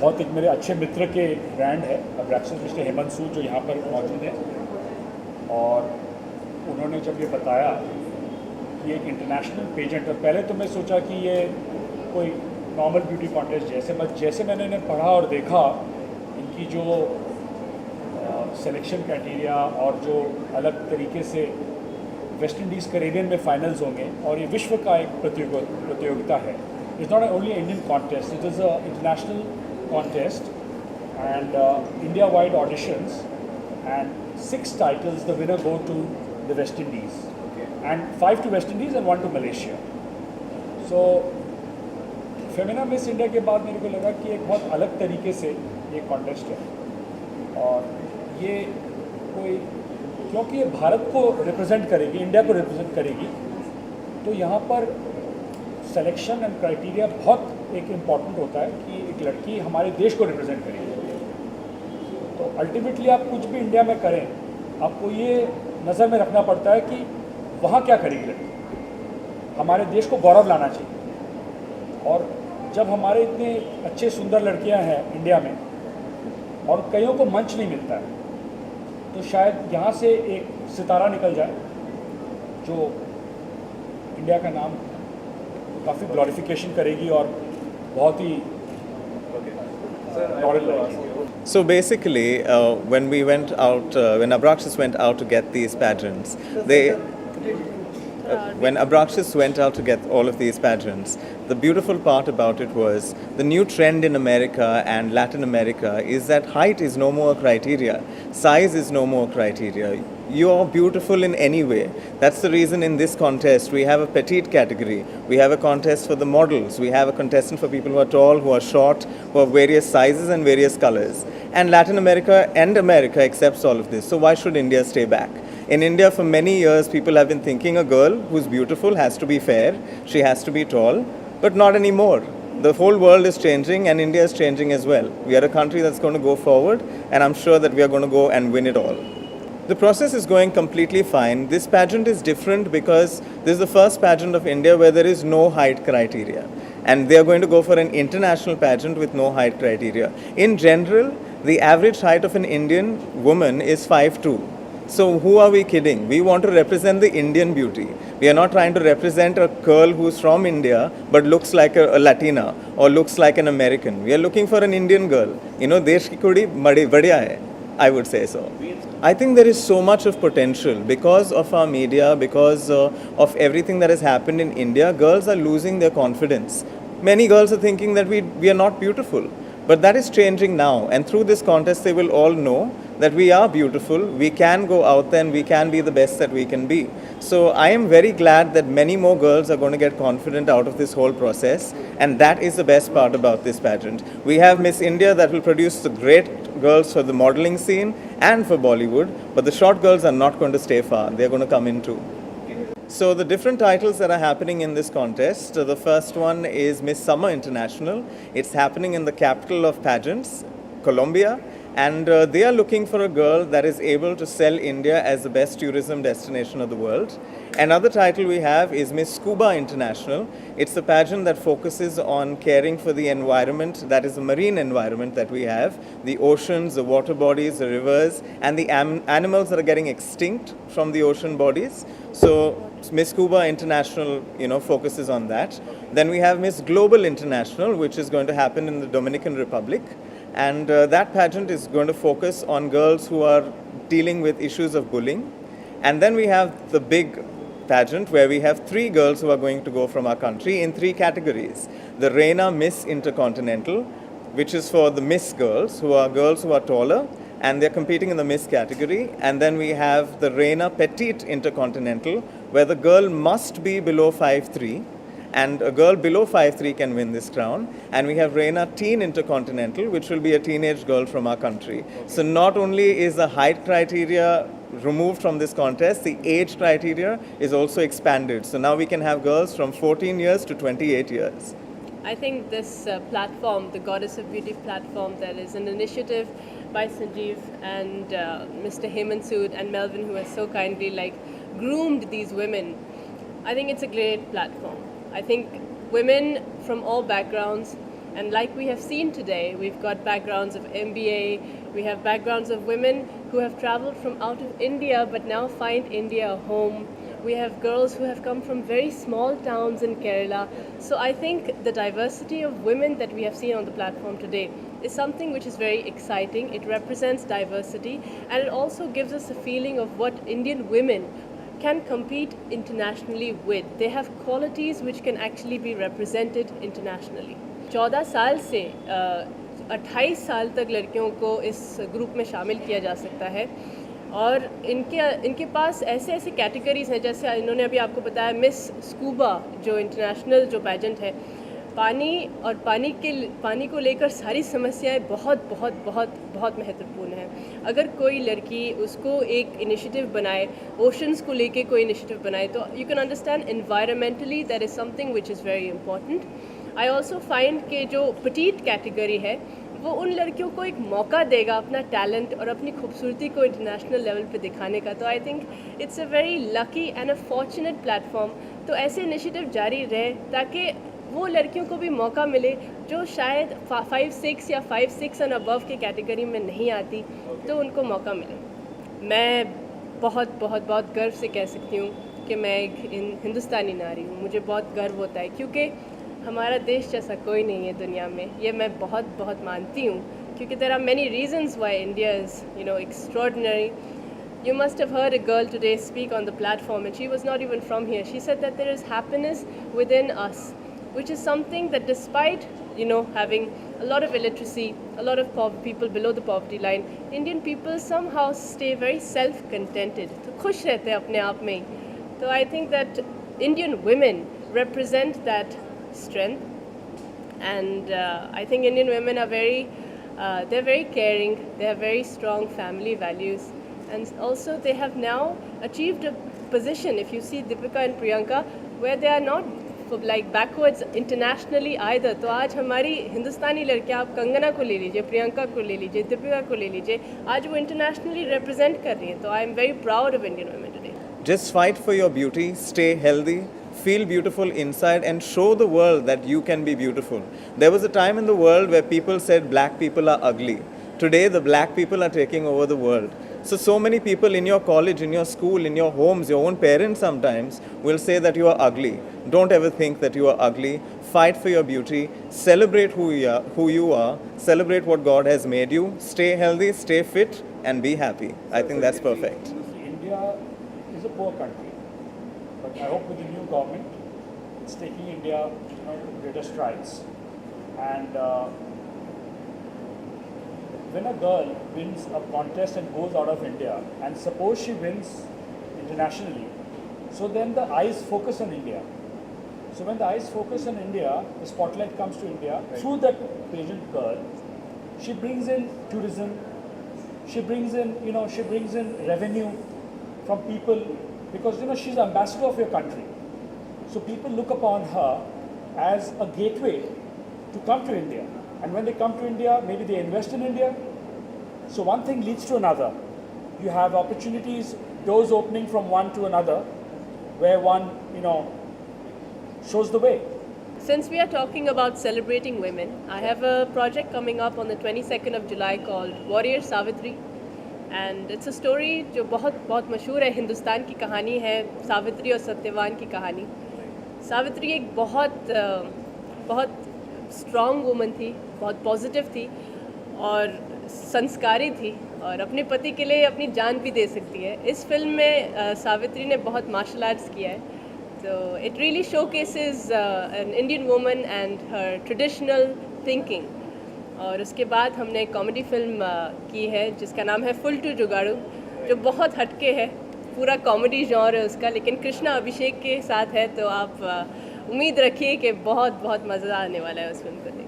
बहुत एक मेरे अच्छे मित्र के ब्रांड है अब्रैक्सिस मिस्टर हेमंत सूद जो यहाँ पर मौजूद है, और उन्होंने जब ये बताया कि एक इंटरनेशनल पेजेंट, और पहले तो मैं सोचा कि ये कोई नॉर्मल ब्यूटी कॉन्टेस्ट जैसे, बट जैसे मैंने इन्हें पढ़ा और देखा इनकी जो सिलेक्शन क्राइटेरिया और जो अलग तरीके से वेस्ट इंडीज़ कैरेबियन में फाइनल्स होंगे, और ये विश्व का एक प्रतियोगिता है. It's not only Indian contest, it is a international contest and India-wide auditions, and 6 titles the winner go to the West Indies, and 5 to West Indies and 1 to Malaysia. So Femina miss India के बाद मेरे को लगा कि एक बहुत अलग तरीके से ये कॉन्टेस्ट है, और ये कोई क्योंकि ये भारत को रिप्रेजेंट करेगी, इंडिया को रिप्रेजेंट करेगी, तो यहाँ पर सिलेक्शन एंड क्राइटेरिया बहुत एक इम्पॉर्टेंट होता है कि एक लड़की हमारे देश को रिप्रेजेंट करेगी. तो अल्टीमेटली आप कुछ भी इंडिया में करें, आपको ये नज़र में रखना पड़ता है कि वहाँ क्या करेगी लड़की, हमारे देश को गौरव लाना चाहिए. और जब हमारे इतने अच्छे सुंदर लड़कियाँ हैं इंडिया में और कईयों को मंच नहीं मिलता है, तो शायद यहाँ से एक सितारा निकल जाए जो इंडिया का नाम काफ़ी ग्लोरिफिकेशन करेगी और बहुत ही लॉयल रहेगी. So basically, when we went out, when Abraxas went out to get these pageants, when Abraxas went out to get all of these pageants, the beautiful part about it was the new trend in America and Latin America is that height is no more a criteria, size is no more criteria. You are beautiful in any way. That's the reason in this contest we have a petite category. We have a contest for the models. We have a contestant for people who are tall, who are short, who are various sizes and various colors. And Latin America and America accepts all of this. So why should India stay back? In India, for many years, people have been thinking a girl who's beautiful has to be fair, she has to be tall, but not anymore. The whole world is changing and India is changing as well. We are a country that's going to go forward, and I'm sure that we are going to go and win it all. The process is going completely fine. This pageant is different because this is the first pageant of India where there is no height criteria. And they are going to go for an international pageant with no height criteria. In general, the average height of an Indian woman is 5'2". So who are we kidding? We want to represent the Indian beauty. We are not trying to represent a girl who's from India but looks like a Latina or looks like an American. We are looking for an Indian girl. You know, desh ki kudi badhiya hai, I would say so. I think there is so much of potential because of our media, because of everything that has happened in India. Girls are losing their confidence. Many girls are thinking that we are not beautiful. But that is changing now, and through this contest they will all know that we are beautiful, we can go out there and we can be the best that we can be. So I am very glad that many more girls are going to get confident out of this whole process, and that is the best part about this pageant. We have Miss India that will produce the great girls for the modeling scene and for Bollywood, but the short girls are not going to stay far, they are going to come in too. So the different titles that are happening in this contest, the first one is Miss Summer International. It's happening in the capital of pageants, Colombia, and they are looking for a girl that is able to sell India as the best tourism destination of the world. Another title we have is Miss Scuba International. It's a pageant that focuses on caring for the environment, that is the marine environment that we have, the oceans, the water bodies, the rivers, and the animals that are getting extinct from the ocean bodies. So Miss Scuba International, focuses on that. Then we have Miss Global International, which is going to happen in the Dominican Republic. And that pageant is going to focus on girls who are dealing with issues of bullying. And then we have the big pageant where we have 3 girls who are going to go from our country in 3 categories. The Reina Miss Intercontinental, which is for the Miss girls who are taller, and they're competing in the Miss category. And then we have the Reina Petite Intercontinental, where the girl must be below 5'3", and a girl below 5'3" can win this crown. And we have Reina Teen Intercontinental, which will be a teenage girl from our country. So not only is the height criteria removed from this contest, the age criteria is also expanded. So now we can have girls from 14 years to 28 years. I think this platform, the Goddess of Beauty platform, that is an initiative by Sanjeev and Mr. Hemant Sood and Melvin, who has so kindly groomed these women. I think it's a great platform. I think women from all backgrounds And like we have seen today, we've got backgrounds of MBA, we have backgrounds of women who have traveled from out of India but now find India a home. We have girls who have come from very small towns in Kerala. So I think the diversity of women that we have seen on the platform today is something which is very exciting. It represents diversity, and it also gives us a feeling of what Indian women can compete internationally with. They have qualities which can actually be represented internationally. 14 साल से 28 साल तक लड़कियों को इस group में शामिल किया जा सकता है, और इनके पास ऐसे ऐसे कैटेगरीज़ हैं, जैसे इन्होंने अभी आपको बताया मिस स्कूबा जो इंटरनेशनल जो पैजेंट है, पानी को लेकर सारी समस्याएं बहुत बहुत बहुत बहुत महत्वपूर्ण हैं। अगर कोई लड़की उसको एक इनिशिएटिव बनाए, ओशंस को लेके कोई इनिशिएटिव बनाए, तो you can understand environmentally that is something which is very important. I also find कि जो पटीट कैटेगरी है वो उन लड़कियों को एक मौका देगा अपना टैलेंट और अपनी खूबसूरती को इंटरनेशनल लेवल पे दिखाने का। तो I think it's a very lucky and a fortunate platform. तो ऐसे इनिशिएटिव जारी रहे ताकि वो लड़कियों को भी मौका मिले जो शायद 5-6 या 5-6 एंड अबव के कैटेगरी में नहीं आती, तो उनको मौका मिले। मैं बहुत बहुत बहुत गर्व से कह सकती हूँ कि मैं एक हिंदुस्तानी नारी हूँ। मुझे बहुत गर्व होता है क्योंकि हमारा देश जैसा कोई नहीं है दुनिया में, ये मैं बहुत बहुत मानती हूँ, क्योंकि there are many reasons why India is, extraordinary. You must have heard a girl today speak on the platform, and she was not even from here. She said that there is happiness within us, which is something that despite, having a lot of illiteracy, a lot of people below the poverty line, Indian people somehow stay very self-contented. तो खुश रहते हैं अपने आप में ही। So I think that Indian women represent that strength, and I think Indian women are they're very caring, they have very strong family values, and also they have now achieved a position, if you see Deepika and Priyanka, where they are not like backwards internationally either. तो आज हमारी हिंदुस्तानी लड़कियां, आप कंगना को ले लीजिए, प्रियंका को ले लीजिए, दीपिका को ले लीजिए, आज वो internationally represent कर रही हैं। तो I am very proud of Indian women today. Just fight for your beauty, stay healthy, feel beautiful inside, and show the world that you can be beautiful. There was a time in the world where people said black people are ugly. Today, the black people are taking over the world. So many people in your college, in your school, in your homes, your own parents sometimes will say that you are ugly. Don't ever think that you are ugly. Fight for your beauty. Celebrate who you are. Celebrate what God has made you. Stay healthy, stay fit, and be happy. I think that's perfect. India is a poor country, but I hope with the new government, it's taking India to greater strides. And when a girl wins a contest and goes out of India, and suppose she wins internationally, so then the eyes focus on India. So when the eyes focus on India, the spotlight comes to India through that pageant girl. She brings in tourism. She brings in revenue from people, because she's ambassador of your country. So people look upon her as a gateway to come to India. And when they come to India, maybe they invest in India. So one thing leads to another. You have opportunities, doors opening from one to another, where one, shows the way. Since we are talking about celebrating women, I have a project coming up on the 22nd of July called Warrior Savitri. And it's a story जो बहुत मशहूर है, हिंदुस्तान की कहानी है, सावित्री और सत्यवान की कहानी। सावित्री एक बहुत स्ट्रॉन्ग वुमन थी, बहुत पॉजिटिव थी और संस्कारी थी, और अपने पति के लिए अपनी जान भी दे सकती है। इस फिल्म में सावित्री ने बहुत मार्शल आर्ट्स किया है, तो it really showcases an Indian woman and her traditional thinking. और उसके बाद हमने एक कॉमेडी फिल्म की है जिसका नाम है फुल टू जुगाड़ू, जो बहुत हटके है, पूरा कॉमेडी जॉनर है उसका, लेकिन कृष्णा अभिषेक के साथ है। तो आप उम्मीद रखिए कि बहुत बहुत मज़ा आने वाला है उस फिल्म को देख।